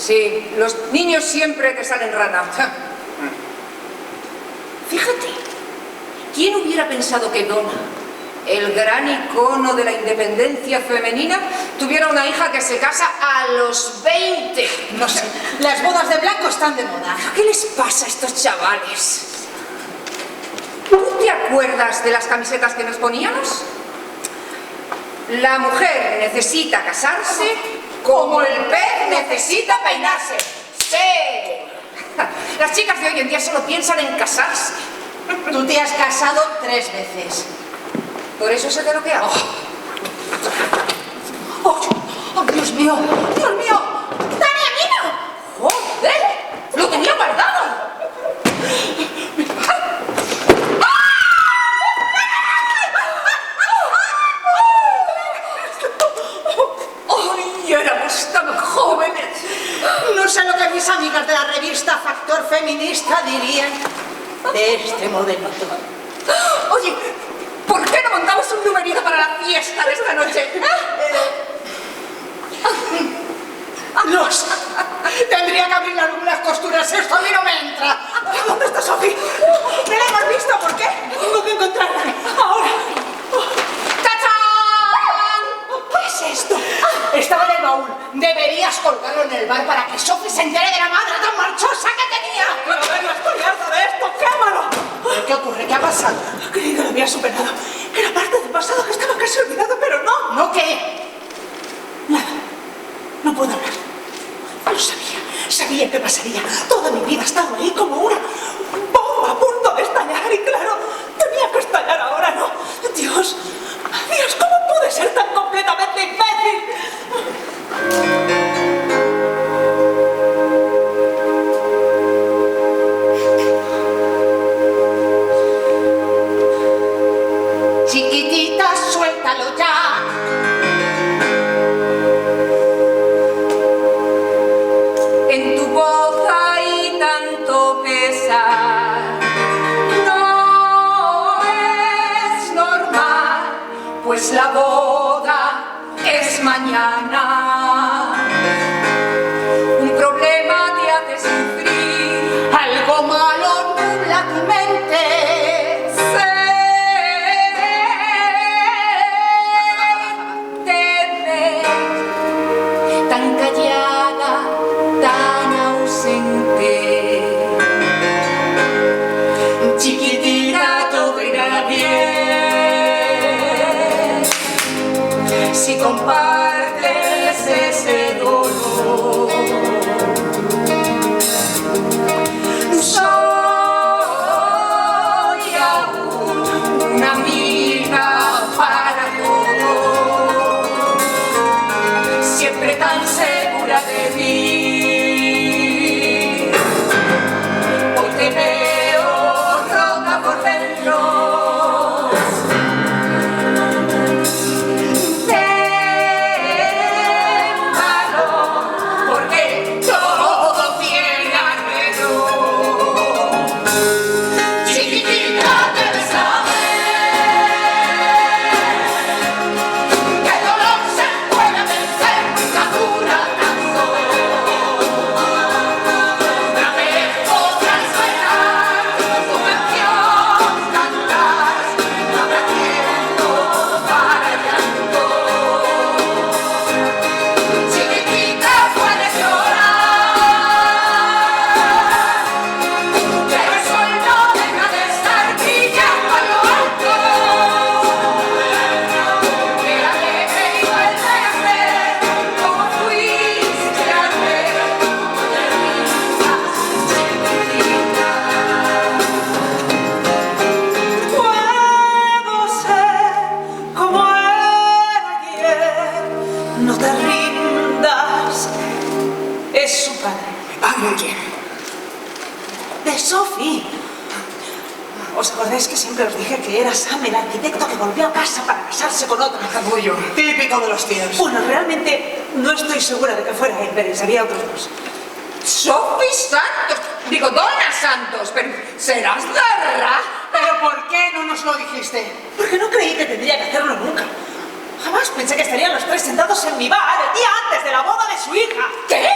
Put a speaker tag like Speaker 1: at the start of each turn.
Speaker 1: Sí, los niños siempre te salen rana. Fíjate, ¿quién hubiera pensado que Donna, el gran icono de la independencia femenina, tuviera una hija que se casa a los 20?
Speaker 2: No sé, las bodas de blanco están de moda.
Speaker 1: ¿Qué les pasa a estos chavales? ¿Tú te acuerdas de las camisetas que nos poníamos? La mujer necesita casarse como el pez necesita peinarse. ¡Sí! Las chicas de hoy en día solo piensan en casarse.
Speaker 2: Tú te has casado 3 veces.
Speaker 1: Por eso sé de lo que hago.
Speaker 2: ¡Oh, Dios mío! ¡Dios mío! ¡Tania, mira!
Speaker 1: ¡Joder! ¡Lo tenía guardado! ¡Ay, éramos tan jóvenes!
Speaker 2: No sé lo que mis amigas de la revista Factor Feminista dirían de este modelito.
Speaker 1: Oye, ¿por qué no montamos un numerito para la fiesta de esta noche?
Speaker 2: No sé. Tendría que abrir algunas costuras. Esto a mí no me entra. ¿Dónde está Sophie? ¿No la hemos visto? ¿Por qué? Tengo que encontrarla. Ahora.
Speaker 1: ¡Tachán!
Speaker 2: ¿Qué es esto? Estaba en el baúl. Deberías colgarlo en el bar para que Sophie se entere de la madre tan marchosa que tenía.
Speaker 3: Pero venga, estoy harta de esto. ¡Quémalo!
Speaker 2: ¿Pero qué ocurre? ¿Qué ha pasado?
Speaker 3: Creí que lo había superado. Era parte del pasado que estaba casi olvidado, pero no.
Speaker 2: ¿No qué?
Speaker 3: Nada. No puedo hablar. Lo sabía. Sabía que pasaría. Toda mi vida ha estado ahí como una bomba a punto de estallar. Y claro, tenía que estallar ahora, ¿no? Dios, Dios, ¿cómo pude ser tan completamente imbécil?
Speaker 2: Chiquitita, suéltalo ya.
Speaker 1: En tu voz hay tanto pesar. No es normal, pues la boda es mañana. Un problema te hace sufrir.
Speaker 2: Algo malo nubla tu mente.
Speaker 1: Te ves tan callada, tan ausente. Chiquitita, todo irá bien si compartes ese dolor. Soy aún una amiga para todo, siempre tan segura de mí. Hoy te veo rota por dentro. Ten valor, porque todo tiene arreglo. Chiquitita, debes saber que el dolor se puede vencer, nunca dura tanto. Otra vez podrás bailar, tu canción cantar, no habrá tiempo para llanto. Chiquitita, puedes llorar, pero el sol no deja de estar brillando a lo alto. Que alegre y vuelve a ser como fuiste ayer.
Speaker 3: Puedo ser como era ayer. No te rindas. Es su padre.
Speaker 1: Oye,
Speaker 3: De Sophie. ¿Os acordáis que siempre os dije que era Sam, el arquitecto que volvió a casa para casarse con otra?
Speaker 1: capullo.
Speaker 3: Típico de los tíos. Bueno, realmente no estoy segura de que fuera él, pero había otros dos.
Speaker 1: Sophie Santos, digo Donna Santos, pero serás Darra.
Speaker 2: ¿Pero por qué no nos lo dijiste?
Speaker 3: Porque no creí que tendría que hacerlo nunca. Jamás pensé que estarían los tres sentados en mi bar el día antes de la boda de su hija.
Speaker 1: ¿Qué?